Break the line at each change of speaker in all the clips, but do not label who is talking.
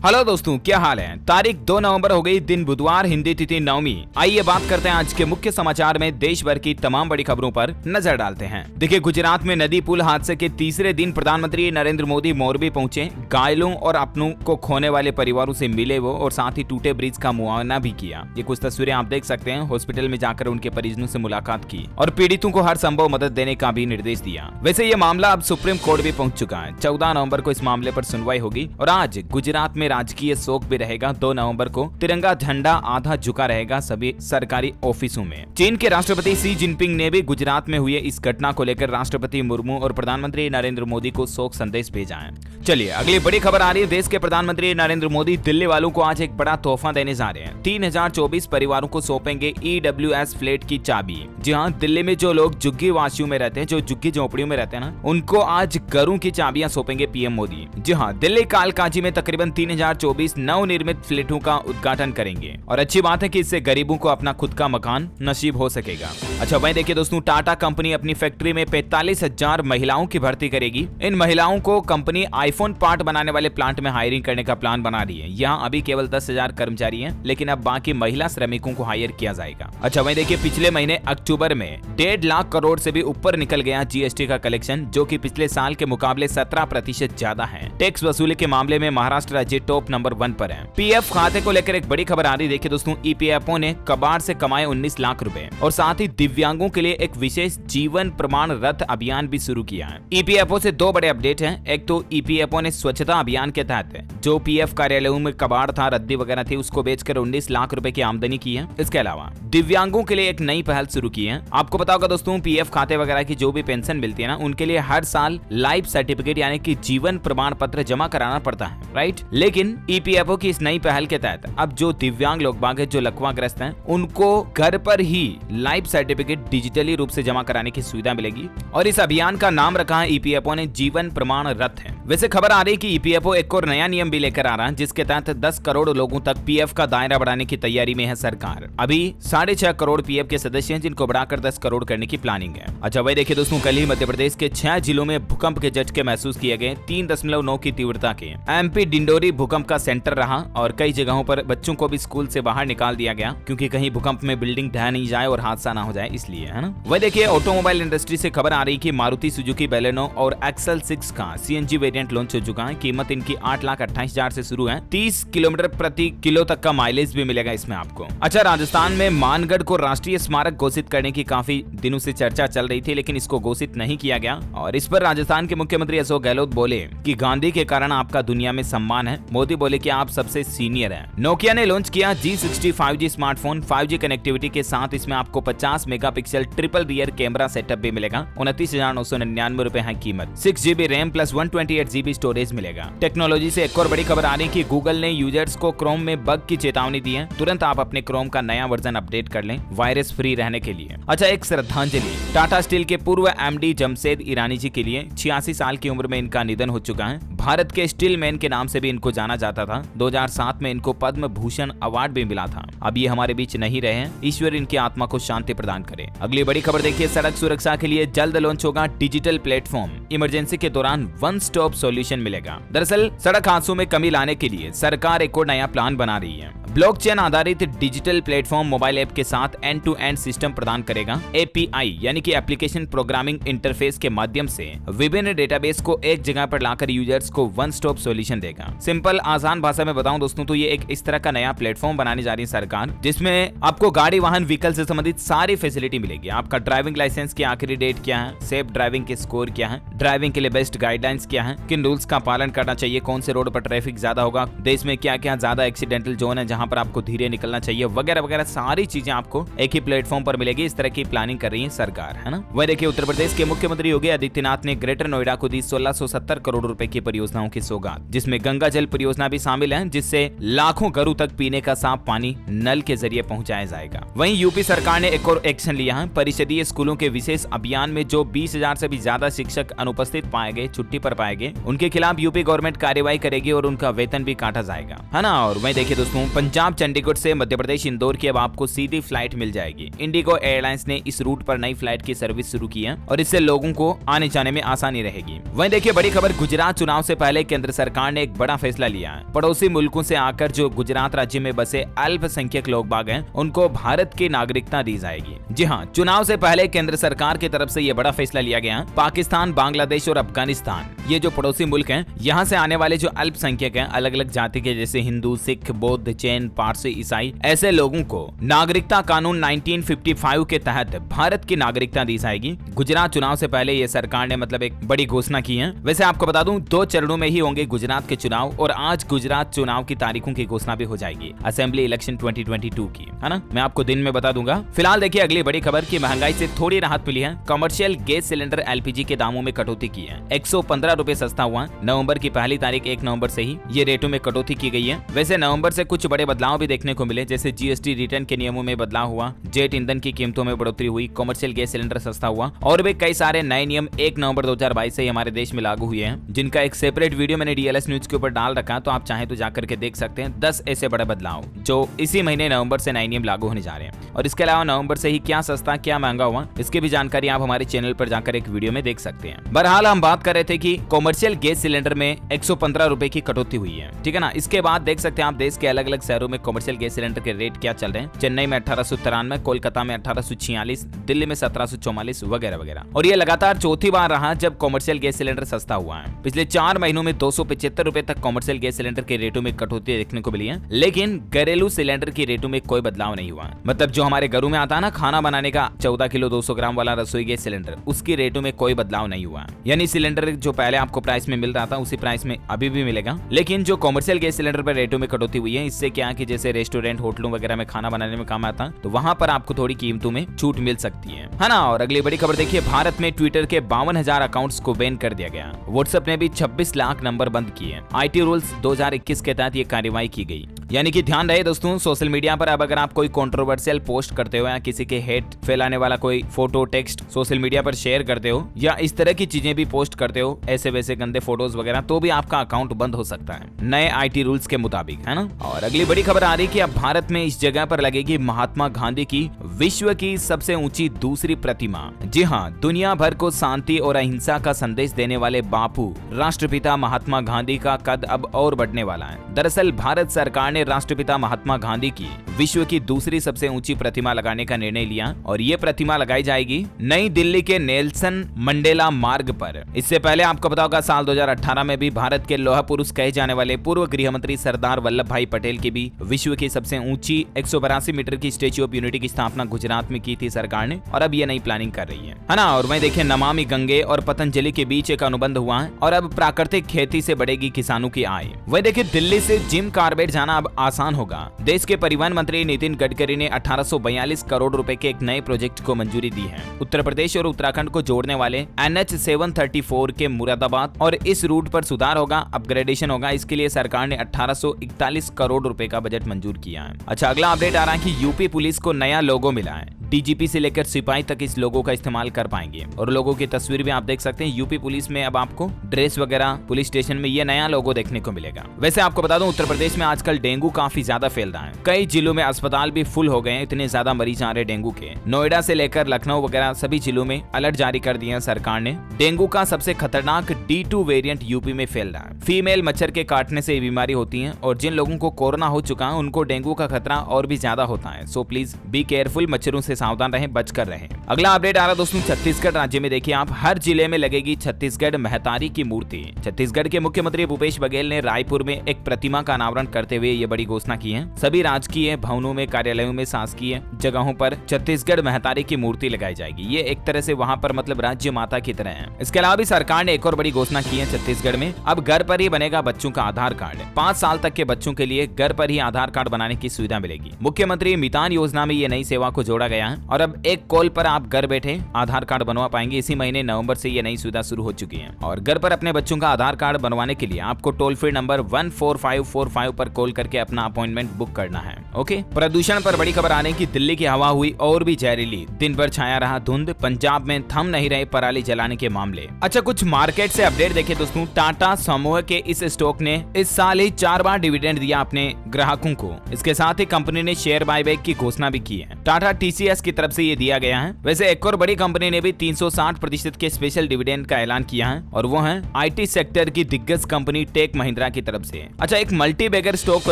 Hello दोस्तों, क्या हाल है। तारीख 2 नवंबर हो गई, दिन बुधवार, हिंदी तिथि नवमी। आइए बात करते हैं आज के मुख्य समाचार में देश भर की तमाम बड़ी खबरों पर नजर डालते हैं। देखिए, गुजरात में नदी पुल हादसे के तीसरे दिन प्रधानमंत्री नरेंद्र मोदी मोरबी पहुंचे। घायलों और अपनों को खोने वाले परिवारों से मिले वो और साथ ही टूटे ब्रिज का मुआयना भी किया। ये कुछ तस्वीरें आप देख सकते हैं। हॉस्पिटल में जाकर उनके परिजनों से मुलाकात की और पीड़ितों को हर संभव मदद देने का भी निर्देश दिया। वैसे ये मामला अब सुप्रीम कोर्ट भी पहुंच चुका है। 14 नवंबर को इस मामले पर सुनवाई होगी और आज गुजरात में राजकीय शोक भी रहेगा। 2 नवंबर को तिरंगा झंडा आधा झुका रहेगा सभी सरकारी ऑफिसों में। चीन के राष्ट्रपति शी जिनपिंग ने भी गुजरात में हुए इस घटना को लेकर राष्ट्रपति मुर्मू और प्रधानमंत्री नरेंद्र मोदी को शोक संदेश भेजा है। चलिए अगली बड़ी खबर आ रही है। देश के प्रधानमंत्री नरेंद्र मोदी दिल्ली वालों को आज एक बड़ा तोहफा देने जा रहे हैं। 3024 परिवारों को सौंपेंगे EWS फ्लैट की चाबी। जी हाँ, दिल्ली में जो लोग झुग्गी वासियों में रहते हैं, जो झुग्गी झोपड़ियों में रहते हैं ना, उनको आज घरों की चाबियां सौंपेंगे पीएम मोदी। जी हाँ, दिल्ली कालकाजी में तकरीबन 3024 नवनिर्मित फ्लैटों का उद्घाटन करेंगे और अच्छी बात है कि इससे गरीबों को अपना खुद का मकान नसीब हो सकेगा। अच्छा, वहीं देखिए दोस्तों, टाटा कंपनी अपनी फैक्ट्री में 45,000 महिलाओं की भर्ती करेगी। इन महिलाओं को कंपनी आईफोन पार्ट बनाने वाले प्लांट में हायरिंग करने का प्लान बना रही है। यहाँ अभी केवल 10,000 कर्मचारी हैं, लेकिन अब बाकी महिला श्रमिकों को हायर किया जाएगा। अच्छा, वहीं देखिए, पिछले महीने अक्टूबर में 1.5 लाख करोड़ से भी ऊपर निकल गया जीएसटी का कलेक्शन, जो कि पिछले साल के मुकाबले 17% ज्यादा है। टैक्स वसूली के मामले में महाराष्ट्र राज्य टॉप नंबर 1 पर है। पीएफ खाते को लेकर एक बड़ी खबर आ रही है। देखिए दोस्तों, ईपीएफओ ने कबाड़ से कमाए 19 लाख रुपए और साथ ही दिव्यांगों के लिए एक विशेष जीवन प्रमाण रथ अभियान भी शुरू किया है। ईपीएफओ से 2 बड़े अपडेट हैं। एक तो ईपीएफओ ने स्वच्छता अभियान के तहत जो पीएफ कार्यालयों में कबाड़ था, रद्दी वगैरह थी, उसको बेचकर 19 लाख रुपए की आमदनी की है। इसके अलावा दिव्यांगों के लिए एक नई पहल शुरू की है। आपको पता होगा दोस्तों, पीएफ खाते वगैरह की जो भी पेंशन मिलती है ना, उनके लिए हर साल लाइफ सर्टिफिकेट यानी कि जीवन प्रमाण पत्र जमा कराना पड़ता है, राइट। लेकिन ईपीएफओ की इस नई पहल के तहत अब जो दिव्यांग लोग बाग है, जो लकवाग्रस्त हैं, उनको घर पर ही लाइफ सर्टिफिकेट डिजिटली रूप से जमा कराने की सुविधा मिलेगी और इस अभियान का नाम रखा है ईपीएफओ ने जीवन प्रमाण रथ है। वैसे खबर आ रही है कि ईपीएफओ एक और नया नियम भी लेकर आ रहा है, जिसके तहत 10 करोड़ लोगों तक पीएफ का दायरा बढ़ाने की तैयारी में है सरकार। अभी 6.5 करोड़ पीएफ के सदस्य हैं, जिनको बढ़ाकर 10 करोड़ करने की प्लानिंग है। अच्छा, वही देखिए दोस्तों, कल ही मध्य प्रदेश के 6 जिलों में भूकंप के झटके महसूस किए गए। 3.9 की तीव्रता के एमपी डिंडोरी भूकंप का सेंटर रहा और कई जगहों पर बच्चों को भी स्कूल से बाहर निकाल दिया गया, क्योंकि कहीं भूकंप में बिल्डिंग ढह नहीं जाए और हादसा ना हो जाए, इसलिए, है ना। वही देखिए, ऑटोमोबाइल इंडस्ट्री से खबर आ रही कि मारुति सुजुकी बैलेनो और एक्सल 6 का सीएनजी वेरिएंट लॉन्च हो चुका है। कीमत इनकी 8,28,000 से शुरू है। 30 किलोमीटर प्रति किलो तक का माइलेज भी मिलेगा इसमें आपको। अच्छा, राजस्थान में मानगढ़ को राष्ट्रीय स्मारक घोषित करने की काफी दिनों से चर्चा चल रही थी, लेकिन इसको घोषित नहीं किया गया और इस पर राजस्थान के मुख्यमंत्री अशोक गहलोत बोले कि गांधी के कारण आपका दुनिया में सम्मान है। मोदी बोले कि आप सबसे सीनियर हैं। नोकिया ने लॉन्च किया G60 5G smartphone. 5G connectivity के साथ इसमें आपको 50 megapixel triple rear camera setup भी मिलेगा। 29,999 रुपए है कीमत। 6GB RAM plus 128GB storage मिलेगा। टेक्नोलॉजी से एक और बड़ी खबर आ रही है कि गूगल ने यूजर्स को क्रोम में बग की चेतावनी दी है। तुरंत आप अपने क्रोम का नया वर्जन अपडेट कर लें वायरस फ्री रहने के लिए। अच्छा, एक श्रद्धांजलि टाटा स्टील के पूर्व MD जमशेद ईरानी जी के लिए। 86 साल की उम्र में इनका निधन हो चुका है। भारत के स्टील मैन के नाम से भी इनको जाना जाता था। 2007 में इनको पद्म भूषण अवार्ड भी मिला था। अब ये हमारे बीच नहीं रहे हैं। ईश्वर इनकी आत्मा को शांति प्रदान करे। अगली बड़ी खबर देखिए, सड़क सुरक्षा के लिए जल्द लॉन्च होगा डिजिटल प्लेटफॉर्म। इमरजेंसी के दौरान वन स्टॉप सॉल्यूशन मिलेगा। दरअसल सड़क हादसों में कमी लाने के लिए सरकार एक और नया प्लान बना रही है। ब्लॉकचेन आधारित डिजिटल प्लेटफॉर्म मोबाइल ऐप के साथ एंड टू एंड सिस्टम प्रदान करेगा। API यानी कि एप्लीकेशन प्रोग्रामिंग इंटरफेस के माध्यम से विभिन्न डेटाबेस को एक जगह पर लाकर यूजर्स को वन स्टॉप सॉल्यूशन देगा। सिंपल आसान भाषा में बताऊं दोस्तों, तो ये एक इस तरह का नया प्लेटफॉर्म बनाने जा रही है सरकार, जिसमें आपको गाड़ी वाहन व्हीकल से संबंधित सारी फैसिलिटी मिलेगी। आपका ड्राइविंग लाइसेंस की आखिरी डेट क्या है, सेफ ड्राइविंग के स्कोर क्या है, ड्राइविंग के लिए बेस्ट गाइडलाइंस क्या है, किन रूल्स का पालन करना चाहिए, कौन से रोड पर ट्रैफिक ज्यादा होगा, देश में क्या क्या ज्यादा एक्सीडेंटल जोन है जहां पर आपको धीरे निकलना चाहिए, वगैरह वगैरह सारी चीजें आपको एक ही प्लेटफॉर्म पर मिलेगी। इस तरह की प्लानिंग कर रही है सरकार, है ना। वह देखिए, उत्तर प्रदेश के मुख्यमंत्री योगी आदित्यनाथ ने ग्रेटर नोएडा को दी 1670 करोड़ रुपए की परियोजनाओं की सौगात, जिसमें गंगा जल परियोजना भी शामिल है, जिससे लाखों घरों तक पीने का साफ पानी नल के जरिए पहुंचाया जाएगा। वहीं यूपी सरकार ने एक और एक्शन लिया है। परिषदीय स्कूलों के विशेष अभियान में जो 20,000 से भी ज्यादा शिक्षक अनुपस्थित पाए गए, छुट्टी पर पाए गए, उनके खिलाफ यूपी गवर्नमेंट कार्रवाई करेगी और उनका वेतन भी काटा जाएगा, है ना। और वहीं देखिए दोस्तों, पंजाब चंडीगढ़ से मध्य प्रदेश इंदौर की अब आपको सीधी फ्लाइट मिल जाएगी। इंडिगो एयरलाइंस ने इस रूट पर नई फ्लाइट की सर्विस शुरू की है और इससे लोगों को आने जाने में आसानी रहेगी। वहीं देखिए बड़ी खबर, गुजरात चुनाव से पहले केंद्र सरकार ने एक बड़ा फैसला लिया है। पड़ोसी मुल्कों से आकर जो गुजरात राज्य में बसे अल्पसंख्यक लोग बाग हैं, उनको भारत की नागरिकता दी जाएगी। जी हाँ, चुनाव से पहले केंद्र सरकार की तरफ से यह बड़ा फैसला लिया गया। पाकिस्तान, बांग्लादेश और अफगानिस्तान, ये जो पड़ोसी मुल्क हैं, यहाँ से आने वाले जो अल्पसंख्यक हैं, अलग अलग जाति के जैसे हिंदू, सिख, बौद्ध, जैन, पारसी, ईसाई, ऐसे लोगों को नागरिकता कानून 1955 के तहत भारत की नागरिकता दी जाएगी। गुजरात चुनाव से पहले ये सरकार ने मतलब एक बड़ी घोषणा की है। वैसे आपको बता दूं 2 चरणों में ही होंगे गुजरात के चुनाव और आज गुजरात चुनाव की तारीखों की घोषणा भी हो जाएगी, असेंबली इलेक्शन 2022 की, है ना। मैं आपको दिन में बता दूंगा। फिलहाल देखिए अगली बड़ी खबर की महंगाई से थोड़ी राहत मिली है। कमर्शियल गैस सिलेंडर एलपीजी के दामों में कटौती की है। 115 रुपए सस्ता हुआ। नवंबर की पहली तारीख 1 नवंबर से ही ये रेटों में कटौती की गई है। वैसे नवंबर से कुछ बड़े बदलाव भी देखने को मिले, जैसे जीएसटी रिटर्न के नियमों में बदलाव हुआ, जेट ईंधन की कीमतों में बढ़ोतरी हुई, कमर्शियल गैस सिलेंडर सस्ता हुआ और भी कई सारे नए नियम 1 नवंबर 2022 से हमारे देश में लागू हुए हैं, जिनका एक सेपरेट वीडियो मैंने डीएलएस न्यूज के ऊपर डाल रखा, तो आप चाहें तो जाकर के देख सकते हैं। 10 ऐसे बड़े बदलाव जो इसी महीने नवंबर से नए नियम लागू होने जा रहे हैं। और इसके अलावा नवंबर से ही क्या सस्ता क्या महंगा हुआ, इसकी भी जानकारी आप हमारे चैनल पर जाकर एक वीडियो में देख सकते हैं। बहरहाल हम बात कर रहे थे कि कमर्शियल गैस सिलेंडर में 115 रुपए की कटौती हुई है, ठीक है ना। इसके बाद देख सकते हैं आप देश के अलग अलग शहरों में कमर्शियल गैस सिलेंडर के रेट क्या चल रहे हैं। चेन्नई में 1893, कोलकाता में 1846, दिल्ली में 1744 वगैरह वगैरह। और ये लगातार चौथी बार रहा जब कमर्शियल गैस सिलेंडर सस्ता हुआ है। पिछले 4 महीनों में 275 रुपए तक कमर्शियल गैस सिलेंडर के रेटों में कटौती देखने को मिली है, लेकिन घरेलू सिलेंडर के रेटों में कोई बदलाव नहीं हुआ। मतलब जो हमारे घरों में आता है ना खाना बनाने का 14 किलो 200 ग्राम वाला रसोई गैस सिलेंडर, उसकी रेटों में कोई बदलाव नहीं हुआ। यानी सिलेंडर जो पहले आपको प्राइस में मिल रहा था उसी प्राइस में अभी भी मिलेगा, लेकिन जो कमर्शियल गैस सिलेंडर पर रेटों में कटौती हुई है, इससे क्या कि जैसे रेस्टोरेंट, होटलों वगैरह में खाना बनाने में काम आता, तो वहां पर आपको थोड़ी कीमतों में छूट मिल सकती है ना। और अगली बड़ी खबर देखिए, भारत में ट्विटर के 52,000 अकाउंट्स को बैन कर दिया गया। व्हाट्सएप ने भी 26 लाख नंबर बंद किए। आईटी रूल्स 2021 के तहत ये कार्रवाई की गई। यानी कि ध्यान रहे दोस्तों, सोशल मीडिया पर अब अगर आप कोई कंट्रोवर्शियल पोस्ट करते हो या किसी के हेट फैलाने वाला कोई फोटो, टेक्स्ट सोशल मीडिया पर शेयर करते हो या इस तरह की चीजें भी पोस्ट करते हो, ऐसे वैसे गंदे फोटोज वगैरह, तो भी आपका अकाउंट बंद हो सकता है नए आईटी रूल्स के मुताबिक, है ना। और अगली बड़ी खबर आ रही कि अब भारत में इस जगह पर लगेगी महात्मा गांधी की विश्व की सबसे ऊंची दूसरी प्रतिमा। जी हाँ, दुनिया भर को शांति और अहिंसा का संदेश देने वाले बापू राष्ट्रपिता महात्मा गांधी का कद अब और बढ़ने वाला है। दरअसल भारत सरकार ने राष्ट्रपिता महात्मा गांधी की विश्व की दूसरी सबसे ऊंची प्रतिमा लगाने का निर्णय लिया और ये प्रतिमा लगाई जाएगी नई दिल्ली के नेल्सन मंडेला मार्ग पर। इससे पहले आपको पता होगा साल 2018 में भी भारत के लौह पुरुष कहे जाने वाले पूर्व गृह मंत्री सरदार वल्लभ भाई पटेल की भी विश्व की सबसे ऊंची 182 मीटर की स्टेच्यू ऑफ यूनिटी की स्थापना गुजरात में की थी सरकार ने, और अब ये नई प्लानिंग कर रही है ना। और वहीं देखिए नमामि गंगे और पतंजलि के बीच एक अनुबंध हुआ है और अब प्राकृतिक खेती से बढ़ेगी किसानों की आय। वहीं देखिए दिल्ली से जिम कार्बेट जाना अब आसान होगा। देश के परिवहन मंत्री नितिन गडकरी ने 1842 करोड़ रुपए के एक नए प्रोजेक्ट को मंजूरी दी है। उत्तर प्रदेश और उत्तराखंड को जोड़ने वाले NH 734 के मुरादाबाद, और इस रूट पर सुधार होगा, अपग्रेडेशन होगा। इसके लिए सरकार ने 1841 करोड़ रुपए का बजट मंजूर किया है। अच्छा, अगला अपडेट आ रहा है कि यूपी पुलिस को नया लोगो मिला है। डीजीपी से लेकर सिपाही तक इस लोगो का इस्तेमाल कर पाएंगे और लोगों की तस्वीर भी आप देख सकते हैं। यूपी पुलिस में अब आपको ड्रेस वगैरह पुलिस स्टेशन में ये नया लोगो देखने को मिलेगा। वैसे आपको बता दूं उत्तर प्रदेश में आजकल डेंगू काफी ज्यादा फैल रहा है। कई जिलों में अस्पताल भी फुल हो गए हैं, इतने ज्यादा मरीज आ रहे डेंगू के। नोएडा से लेकर लखनऊ वगैरह सभी जिलों में अलर्ट जारी कर दिया सरकार ने। डेंगू का सबसे खतरनाक D2 वेरिएंट यूपी में फैल रहा है। फीमेल मच्छर के काटने से ये बीमारी होती है और जिन लोगों को कोरोना हो चुका है उनको डेंगू का खतरा और भी ज्यादा होता है। सो प्लीज बी केयरफुल, मच्छरों से सावधान रहें, बचकर रहें। अगला अपडेट आ रहा दोस्तों छत्तीसगढ़ राज्य में। देखिए आप, हर जिले में लगेगी छत्तीसगढ़ महतारी की मूर्ति। छत्तीसगढ़ के मुख्यमंत्री भूपेश बघेल ने रायपुर में एक प्रतिमा का अनावरण करते हुए ये बड़ी घोषणा की है। सभी राजकीय भवनों में, कार्यालयों में, शासकीय जगहों पर छत्तीसगढ़ महतारी की मूर्ति लगाई जाएगी। ये एक तरह से वहाँ पर मतलब राज्य माता की तरह है। इसके अलावा भी सरकार ने एक और बड़ी घोषणा की है छत्तीसगढ़ में। अब घर पर ही बनेगा बच्चों का आधार कार्ड। 5 साल तक के बच्चों के लिए घर पर ही आधार कार्ड बनाने की सुविधा मिलेगी। मुख्यमंत्री मितान योजना में ये नई सेवा को जोड़ा गया गया है और अब एक कॉल पर आप घर बैठे आधार कार्ड बनवा पाएंगे। इसी महीने नवंबर से ये नई सुविधा शुरू हो चुकी है और घर पर अपने बच्चों का आधार कार्ड बनवाने के लिए आपको टोल फ्री नंबर 14545 पर कॉल करके अपना अपॉइंटमेंट बुक करना है। ओके, प्रदूषण पर बड़ी खबर आ रही है कि दिल्ली की हवा हुई और भी जहरीली, दिन भर छाया रहा धुंध, पंजाब में थम नहीं रहे पराली जलाने के मामले। अच्छा, कुछ मार्केट से अपडेट देखें दोस्तों। टाटा समूह के इस स्टॉक ने इस साल ही 4 बार डिविडेंड दिया अपने ग्राहकों को। इसके साथ ही कंपनी ने शेयर बायबैक की घोषणा भी की है। टाटा टीसीएस की तरफ से ये दिया गया है। वैसे एक और बड़ी कंपनी ने भी 360% के स्पेशल डिविडेंड का ऐलान किया है और वो है आईटी सेक्टर की दिग्गज कंपनी टेक महिंद्रा की तरफ से। अच्छा, एक मल्टी बैगर स्टॉक को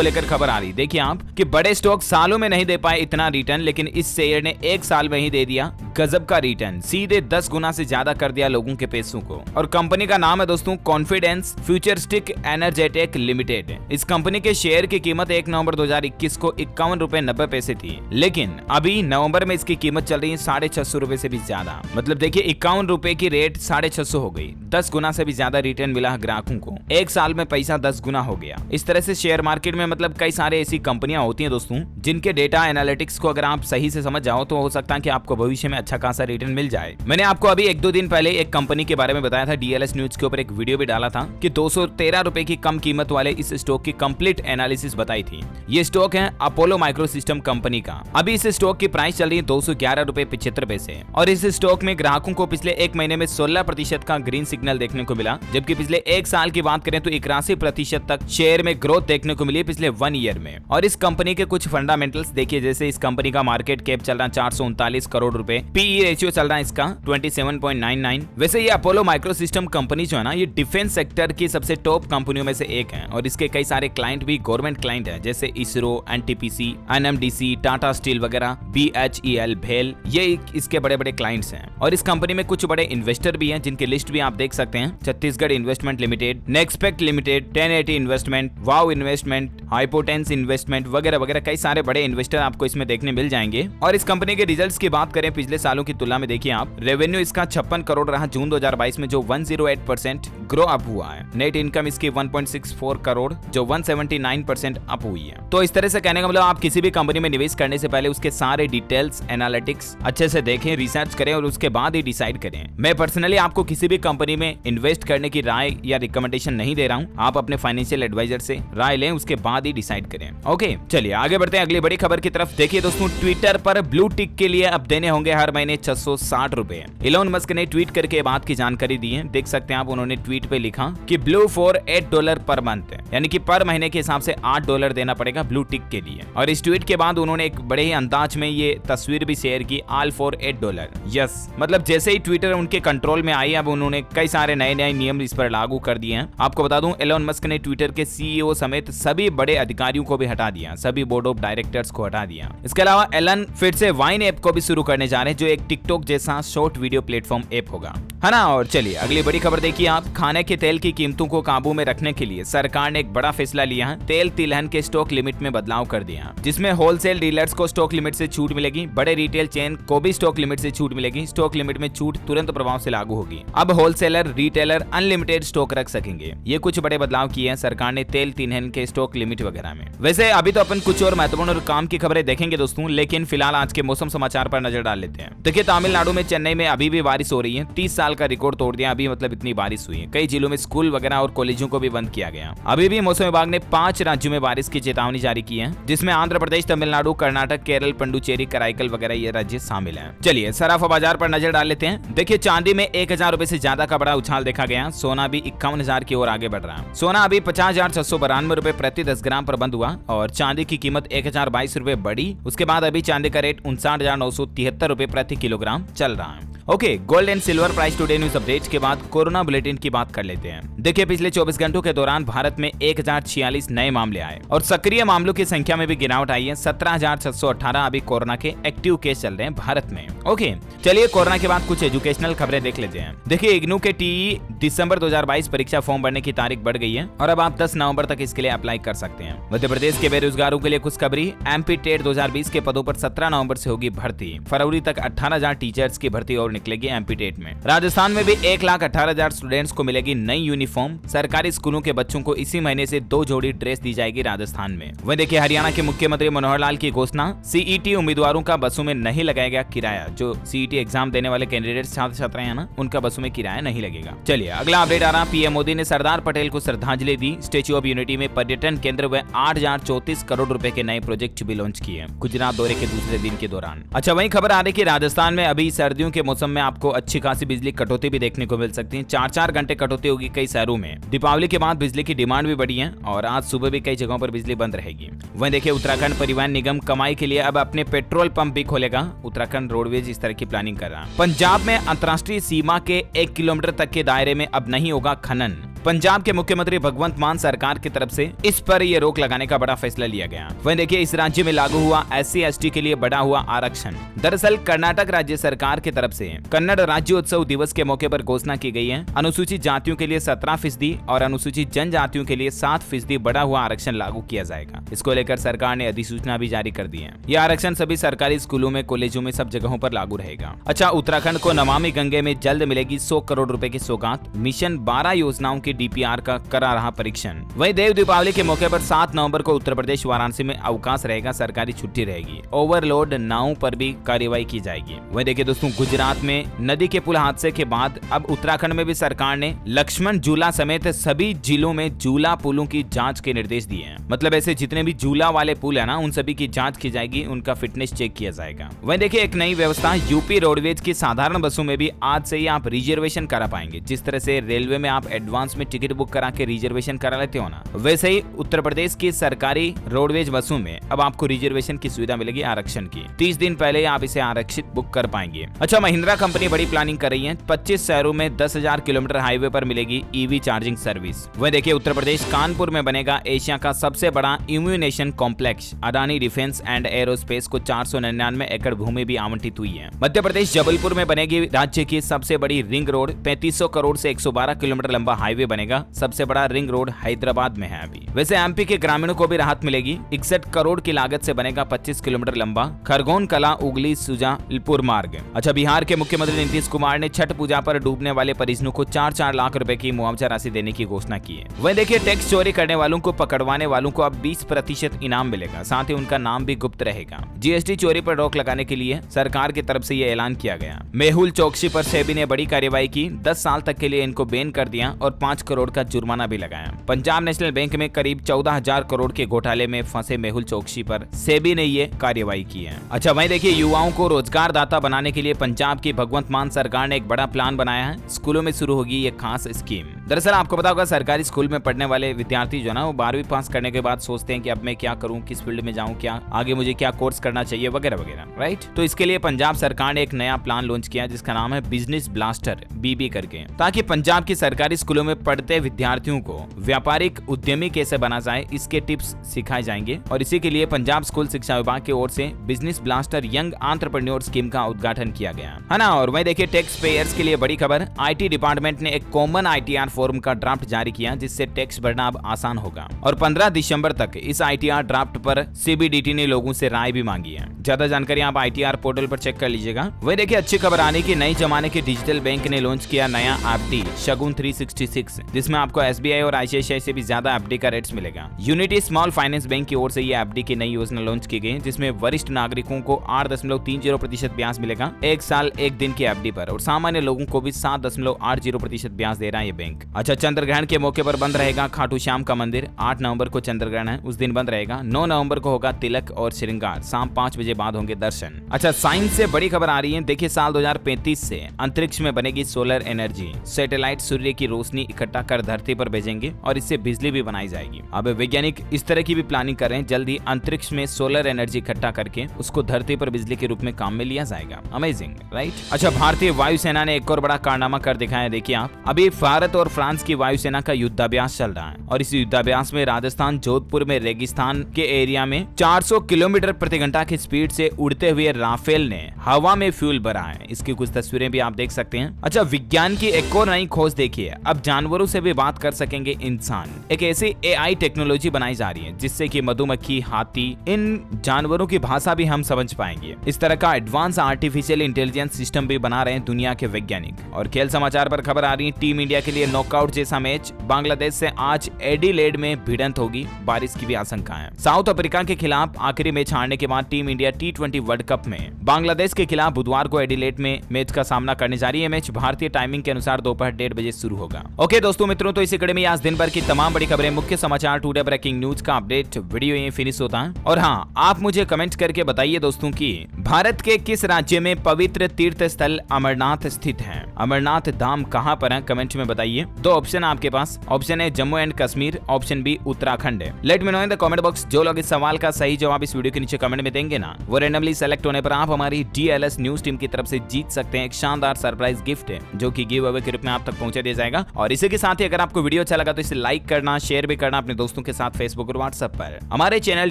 लेकर खबर आ रही, देखिए आप कि बड़े स्टॉक सालों में नहीं दे पाए इतना रिटर्न, लेकिन इस शेयर ने 1 साल में ही दे दिया गजब का रिटर्न, सीधे 10 गुना से ज्यादा कर दिया लोगों के पैसों को। और कंपनी का नाम है दोस्तों कॉन्फिडेंस फ्यूचरिस्टिक एनर्जेटिक लिमिटेड। इस कंपनी के शेयर की कीमत 1 नवंबर 2021 को 51 रुपए 90 पैसे थी, लेकिन अभी नवंबर में इसकी कीमत चल रही है 650 रुपए से भी ज्यादा। मतलब देखिए 51 रुपए की रेट 650 हो गई, 10 गुना से भी ज्यादा रिटर्न मिला ग्राहकों को। 1 साल में पैसा 10 गुना हो गया। इस तरह से शेयर मार्केट में मतलब कई सारे ऐसी कंपनियां होती हैं दोस्तों, जिनके डेटा एनालिटिक्स को अगर आप सही से समझ जाओ तो हो सकता है कि आपको भविष्य में अच्छा खासा रिटर्न मिल जाए। मैंने आपको अभी 1-2 दिन पहले एक कंपनी के बारे में बताया था, डीएलएस न्यूज के ऊपर एक वीडियो भी डाला था कि 213 रुपए की कम कीमत वाले इस स्टॉक की कंप्लीट एनालिसिस बताई थी। ये स्टॉक है अपोलो माइक्रोसिस्टम कंपनी का। अभी इस स्टॉक की प्राइस चल रही है 211 रुपए 75 पैसे और इस स्टॉक में ग्राहकों को पिछले 1 महीने में 16% का ग्रीन सिग्नल देखने को मिला, जबकि पिछले 1 साल की बात करें तो 81% तक शेयर में ग्रोथ देखने को मिली पिछले 1 ईयर में। और इस कंपनी के कुछ फंडामेंटल्स देखिए, जैसे इस कंपनी का मार्केट कैप चल रहा है 439 करोड़ रुपए, पीई रेशियो चल रहा है इसका 27.99। वैसे ये अपोलो माइक्रोसिस्टम कंपनी जो है ना, ये डिफेंस सेक्टर की सबसे टॉप कंपनियों में से एक है और इसके कई सारे क्लाइंट भी गवर्नमेंट क्लाइंट है, जैसे ISRO, NTPC, NMDC, Tata steel वगैरह, बीएचईएल, भेल, ये इसके बड़े बड़े क्लाइंट्स हैं। और इस कंपनी में कुछ बड़े इन्वेस्टर भी हैं, जिनकी लिस्ट भी आप देख सकते हैं। छत्तीसगढ़ इन्वेस्टमेंट लिमिटेड, नेक्सपेक्ट लिमिटेड, 1080 इन्वेस्टमेंट, वाव इन्वेस्टमेंट, हाइपोटेंस इन्वेस्टमेंट वगैरह वगैरह कई सारे बड़े इन्वेस्टर आपको इसमें देखने मिल जाएंगे। और इस कंपनी के रिजल्ट्स की बात करें पिछले सालों की तुलना में, देखिए आप, रेवेन्यू इसका 56 करोड़ रहा जून 2022 में, जो 108% ग्रो अप हुआ है। नेट इनकम इसकी 1.64 करोड़, जो 179% अप हुई है। तो इस तरह से कहने का मतलब आप किसी भी कंपनी में निवेश करने से पहले उसके सारे डिटेल्स, एनालिटिक्स अच्छे से देखें, रिसर्च करें और उसके बाद ही डिसाइड करें। मैं पर्सनली आपको किसी भी कंपनी में इन्वेस्ट करने की राय या रिकमेंडेशन नहीं दे रहा हूं। आप अपने फाइनेंशियल एडवाइजर से राय लें, उसके बाद ही डिसाइड करें। ओके, चलिए आगे बढ़ते हैं अगली बड़ी खबर की तरफ। देखिए दोस्तों, ट्विटर पर ब्लू टिक के लिए अब देने होंगे हर महीने 660 रुपए। इलोन मस्क ने ट्वीट करके बात की जानकारी दी है। देख सकते हैं आप, उन्होंने ट्वीट पे लिखा कि ब्लू फॉर $8 पर मंथ, यानी कि पर महीने के हिसाब से $8 देना पड़ेगा ब्लू टिक के लिए। और इस ट्वीट के बाद उन्होंने एक बड़े ही अंदाज में ये तस्वीर भी शेयर की, ऑल फॉर $8। यस, मतलब जैसे ही ट्विटर उनके कंट्रोल में आई, अब उन्होंने कई सारे नए नए नियम इस पर लागू कर दिए हैं। आपको बता दूं, एलोन मस्क ने ट्विटर के सीईओ समेत सभी बड़े अधिकारियों को भी हटा दिया, सभी बोर्ड ऑफ डायरेक्टर्स को हटा दिया। इसके अलावा एलन फिर से वाइन ऐप को भी शुरू करने जा रहे हैं, जो एक टिकटॉक जैसा शॉर्ट वीडियो प्लेटफॉर्म ऐप होगा, है ना। और चलिए अगली बड़ी खबर देखिए आप। खाने के तेल की कीमतों को काबू में रखने के लिए सरकार ने एक बड़ा फैसला लिया है। तेल तिलहन के स्टॉक लिमिट में बदलाव कर दिया, जिसमें होलसेल डीलर्स को स्टॉक लिमिट से छूट मिलेगी, बड़े रिटेल चेन को भी स्टॉक लिमिट से छूट मिलेगी। स्टॉक लिमिट में छूट तुरंत प्रभाव से लागू होगी। अब होलसेलर, रिटेलर अनलिमिटेड स्टॉक रख सकेंगे। ये कुछ बड़े बदलाव किए हैं सरकार ने तेल तिलहन के स्टॉक लिमिट वगैरह में। वैसे अभी तो अपन कुछ और महत्वपूर्ण और काम की खबरें देखेंगे दोस्तों, लेकिन फिलहाल आज के मौसम समाचार पर नजर डाल लेते हैं। देखिए, तमिलनाडु में, चेन्नई में अभी भी बारिश हो रही है। 30 साल का रिकॉर्ड तोड़ दिया अभी, मतलब इतनी बारिश हुई है। कई जिलों में स्कूल वगैरह और कॉलेजों को भी बंद किया गया। अभी भी मौसम विभाग ने 5 राज्यों में बारिश की चेतावनी जारी की है, जिसमें आंध्र प्रदेश, तमिलनाडु, कर्नाटक, केरल, पुडुचेरी, कराईकल वगैरह ये राज्य शामिल हैं। चलिए सराफा बाजार पर नजर डाल लेते हैं। देखिए, चांदी में 1000 रुपए से ज्यादा का बड़ा उछाल देखा गया। सोना भी 51,000 की ओर आगे बढ़ रहा है। सोना अभी 50,692 रुपए प्रति 10 ग्राम पर बंद हुआ और चांदी की कीमत 1022 रुपए बढ़ी। उसके बाद अभी चांदी का रेट 59,973 रुपए प्रति किलोग्राम चल रहा है। Okay, gold and silver price today news update के बाद कोरोना बुलेटिन की बात कर लेते हैं। देखिए, पिछले 24 घंटों के दौरान भारत में 1046 नए मामले आए और सक्रिय मामलों की संख्या में भी गिरावट आई है। 17,618 अभी कोरोना के एक्टिव केस चल रहे हैं भारत में। ओके, चलिए कोरोना के बाद कुछ एजुकेशनल खबरें देख लेते हैं। देखिए, इग्नू के टीई दिसंबर 2022 परीक्षा फॉर्म भरने की तारीख बढ़ गई है और अब आप 10 नवंबर तक इसके लिए अप्लाई कर सकते हैं। मध्य प्रदेश के बेरोजगारों के लिए खुशखबरी, एमपी टेट 2020 के पदों पर 17 नवंबर से होगी भर्ती। फरवरी तक 18,000 टीचर्स की भर्ती और निकलेगी एमपी टेट में। राजस्थान में भी 1,18,000 स्टूडेंट्स को मिलेगी नई यूनिफॉर्म। सरकारी स्कूलों के बच्चों को इसी महीने से 2 जोड़ी ड्रेस दी जाएगी राजस्थान में। वहीं देखिए हरियाणा के मुख्यमंत्री मनोहर लाल की घोषणा, सीईटी उम्मीदवारों का बसों में नहीं लगाएगा किराया। जो सीईटी एग्जाम देने वाले कैंडिडेट छात्र छात्राएं हैं ना, उनका बसों में किराया नहीं लगेगा। चलिए अगला अपडेट आ रहा। पीएम मोदी ने सरदार पटेल को श्रद्धांजलि दी। स्टेच्यू ऑफ यूनिटी में पर्यटन केंद्र व 8,034 करोड़ रुपए के नए प्रोजेक्ट भी लॉन्च किए गुजरात दौरे के दूसरे दिन के दौरान। अच्छा वहीं खबर आ रही कि राजस्थान में अभी सर्दियों के मौसम में आपको अच्छी खासी बिजली कटौती भी देखने को मिल सकती है। 4-4 घंटे कटौती होगी कई शहरों में। दीपावली के बाद बिजली की डिमांड भी बढ़ी है और आज सुबह भी कई जगहों पर बिजली बंद रहेगी। वहीं देखिए उत्तराखंड परिवहन निगम कमाई के लिए अब अपने पेट्रोल पंप भी खोलेगा। उत्तराखंड रोडवेज इस तरह की प्लानिंग कर रहा है। पंजाब में अंतर्राष्ट्रीय सीमा के 1 किलोमीटर तक के दायरे में अब नहीं होगा खनन। पंजाब के मुख्यमंत्री भगवंत मान सरकार की तरफ से इस पर यह रोक लगाने का बड़ा फैसला लिया गया। वहीं देखिए इस राज्य में लागू हुआ SC/ST के लिए बढ़ा हुआ आरक्षण। दरअसल कर्नाटक राज्य सरकार की तरफ से कन्नड़ राज्योत्सव दिवस के मौके पर घोषणा की गई है। अनुसूचित जातियों के लिए 17% और अनुसूचित जनजातियों के लिए 7% बढ़ा हुआ आरक्षण लागू किया जाएगा। इसको लेकर सरकार ने अधिसूचना भी जारी कर दी है। यह आरक्षण सभी सरकारी स्कूलों में, कॉलेजों में, सब जगहों पर लागू रहेगा। अच्छा उत्तराखंड को नमामि गंगे में जल्द मिलेगी 100 करोड़ रुपए की सौगात। मिशन 12 योजनाओं की DPR का करा रहा परीक्षण। वहीं देव दीपावली के मौके पर 7 नवंबर को उत्तर प्रदेश वाराणसी में अवकाश रहेगा, सरकारी छुट्टी रहेगी। ओवरलोड नावों पर भी कार्रवाई की जाएगी। वहीं देखिए दोस्तों गुजरात में नदी के पुल हादसे के बाद अब उत्तराखंड में भी सरकार ने लक्ष्मण झूला समेत सभी जिलों में झूला पुलों की जांच के निर्देश दिए हैं। मतलब ऐसे जितने भी झूला वाले पुल है ना, उन सभी की जांच की जाएगी, उनका फिटनेस चेक किया जाएगा। वहीं देखिए एक नई व्यवस्था, यूपी रोडवेज की साधारण बसों में भी आज से ही आप रिजर्वेशन करा पाएंगे। जिस तरह से रेलवे में आप एडवांस में टिकट बुक करा के रिजर्वेशन करा लेते हो ना, वैसे ही उत्तर प्रदेश की सरकारी रोडवेज बसों में अब आपको रिजर्वेशन की सुविधा मिलेगी आरक्षण की। 30 दिन पहले आप इसे आरक्षित बुक कर पाएंगे। अच्छा महिंद्रा कंपनी बड़ी प्लानिंग कर रही है। 25 शहरों में 10,000 किलोमीटर हाईवे पर मिलेगी EV चार्जिंग सर्विस। वह देखिए उत्तर प्रदेश कानपुर में बनेगा एशिया का सबसे बड़ा immunisation complex. Adani defence and aerospace को 499 एकड़ भूमि भी आवंटित हुई है। मध्य प्रदेश जबलपुर में बनेगी राज्य की सबसे बड़ी रिंग रोड। 3500 करोड़ से 112 किलोमीटर लंबा हाईवे बनेगा। सबसे बड़ा रिंग रोड हैदराबाद में है अभी। वैसे MP के ग्रामीणों को भी राहत मिलेगी। 61 करोड़ की लागत से बनेगा 25 किलोमीटर लंबा खरगोन कला उगली सुजालपुर मार्ग। अच्छा बिहार के मुख्यमंत्री नीतीश कुमार ने छठ पूजा पर डूबने वाले परिजनों को 4-4 लाख रुपए की मुआवजा राशि देने की घोषणा की है। वहीं देखिए टैक्स चोरी करने वालों को पकड़वाने वालों को अब 20% इनाम मिलेगा। साथ ही उनका नाम भी गुप्त रहेगा। GST चोरी पर रोक लगाने के लिए सरकार की तरफ से यह ऐलान किया गया। मेहुल चोकसी पर सेबी ने बड़ी कार्रवाई की। 10 साल तक के लिए इनको बैन कर दिया और 5 करोड़ का जुर्माना भी लगाया। पंजाब नेशनल बैंक में करीब 14,000 करोड़ के घोटाले में फंसे मेहुल चोकसी पर सेबी ने ये कार्रवाई की है। अच्छा वहीं देखिए युवाओं को रोजगार दाता बनाने के लिए पंजाब की भगवंत मान सरकार ने एक बड़ा प्लान बनाया है। स्कूलों में शुरू होगी ये खास स्कीम। दरअसल आपको पता होगा सरकारी स्कूल में पढ़ने वाले विद्यार्थी जो है ना, वो 12वीं पास करने के बाद सोचते हैं कि अब मैं क्या करूं, किस फील्ड में जाऊं, क्या आगे मुझे क्या कोर्स करना चाहिए वगैरह वगैरह, राइट। तो इसके लिए पंजाब सरकार ने एक नया प्लान लॉन्च किया जिसका नाम है बिजनेस ब्लास्टर BB करके, ताकि पंजाब की सरकारी स्कूलों में पढ़ते विद्यार्थियों को व्यापारिक उद्यमी कैसे बना जाए इसके टिप्स सिखाए जाएंगे। और इसी के लिए पंजाब स्कूल शिक्षा विभाग की ओर से business blaster young entrepreneur scheme का उद्घाटन किया गया है ना। और वहीं देखिए टैक्स पेयर्स के लिए बड़ी खबर, IT डिपार्टमेंट ने एक कॉमन ITR फॉर्म का ड्राफ्ट जारी किया जिससे टैक्स भरना अब आसान होगा। और 15 दिसंबर तक इस ITR ड्राफ्ट पर CBDT ने लोगों से राय भी मांगी है। ज्यादा जानकारी आप ITR पोर्टल पर चेक कर लीजिएगा। वहीं देखिए अच्छी खबर आने की, नई जमाने के डिजिटल बैंक ने लॉन्च किया नया FD शगुन 366, जिसमें आपको SBI और ICICI से भी ज्यादा FD का रेट्स मिलेगा। यूनिटी स्मॉल फाइनेंस बैंक की ओर से ये FD की नई योजना लॉन्च की गई, जिसमें वरिष्ठ नागरिकों को 8.30% ब्याज मिलेगा 1 साल 1 दिन की FD पर, और सामान्य लोगों को भी 7.80% ब्याज दे रहा है ये बैंक। अच्छा चंद्रग्रहण के मौके पर बंद रहेगा खाटू श्याम का मंदिर। 8 नवंबर को चंद्रग्रहण है, उस दिन बंद रहेगा। 9 नवंबर को होगा तिलक और श्रृंगार, शाम 5 बजे बाद होंगे दर्शन। अच्छा साइंस से बड़ी खबर आ रही है। देखिए साल 2035 से अंतरिक्ष में बनेगी सोलर एनर्जी। सैटेलाइट सूर्य की रोशनी इकट्ठा कर धरती पर भेजेंगे और इससे बिजली भी बनाई जाएगी। अब वैज्ञानिक इस तरह की भी प्लानिंग कर रहे हैं, जल्दी अंतरिक्ष में सोलर एनर्जी इकट्ठा करके उसको धरती पर बिजली के रूप में काम में लिया जाएगा। Amazing, right. अच्छा भारतीय वायुसेना ने एक और बड़ा कारनामा कर दिखाया। देखिए आप, अभी भारत और फ्रांस की वायुसेना का युद्धाभ्यास चल रहा है और इस युद्धाभ्यास में राजस्थान जोधपुर में रेगिस्तान के एरिया में 400 किलोमीटर प्रति घंटा की स्पीड से उड़ते हुए राफेल ने हवा में फ्यूल भरा है। इसकी कुछ तस्वीरें भी आप देख सकते हैं। अच्छा, विज्ञान की एक और नई खोज देखिए, अब जानवरों से भी बात कर सकेंगे इंसान। एक ऐसी AI टेक्नोलॉजी बनाई जा रही है जिससे कि मधुमक्खी, हाथी, इन जानवरों की भाषा भी हम समझ पाएंगे। इस तरह का एडवांस आर्टिफिशियल इंटेलिजेंस सिस्टम भी बना रहे हैं दुनिया के वैज्ञानिक। और खेल समाचार पर खबर आ रही है, टीम इंडिया के लिए नॉकआउट जैसा मैच बांग्लादेश से आज एडिलेड में भिड़ंत होगी, बारिश की भी आशंका है। साउथ अफ्रीका के खिलाफ आखिरी मैच हारने के बाद team India T20 world cup में बांग्लादेश के खिलाफ बुधवार को एडिलेड में मैच का सामना करने जा रही है। मैच भारतीय टाइमिंग के अनुसार दोपहर 1:30 बजे शुरू होगा। ओके दोस्तों मित्रों, तो इसी कड़ी में आज दिन भर की तमाम बड़ी खबरें, मुख्य समाचार, टुडे ब्रेकिंग न्यूज का अपडेट वीडियो यहीं फिनिश होता है। और हाँ, आप मुझे कमेंट करके बताइए दोस्तों कि भारत के किस राज्य में पवित्र तीर्थ स्थल अमरनाथ स्थित है। अमरनाथ धाम कहां पर है, कमेंट में बताइए। दो ऑप्शन आपके पास, option A Jammu and Kashmir, option B Uttarakhand है। Let me know in the comment box. जो लोग इस सवाल का सही जवाब इस वीडियो के नीचे कमेंट में देंगे ना, वो रैंडमली सेलेक्ट होने पर आप हमारी DLS न्यूज टीम की तरफ से जीत सकते हैं एक शानदार सरप्राइज गिफ्ट है, जो कि गिव अवे के रूप में आप तक पहुंचा दिया जाएगा। और इसी के साथ ही अगर आपको वीडियो अच्छा लगा तो इसे लाइक करना, शेयर भी करना अपने दोस्तों के साथ फेसबुक और व्हाट्सएप पर। हमारे चैनल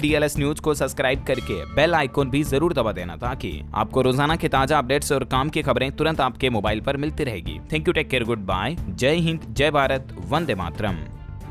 DLS न्यूज को सब्सक्राइब करके बेल आइकॉन भी जरूर दबा देना, ताकि आपको रोजाना के ताजा अपडेट्स और काम की खबरें तुरंत आपके मोबाइल पर मिलती रहेगी। Thank you, take care, good bye, जय हिंद, जय भारत, वंदे मातरम।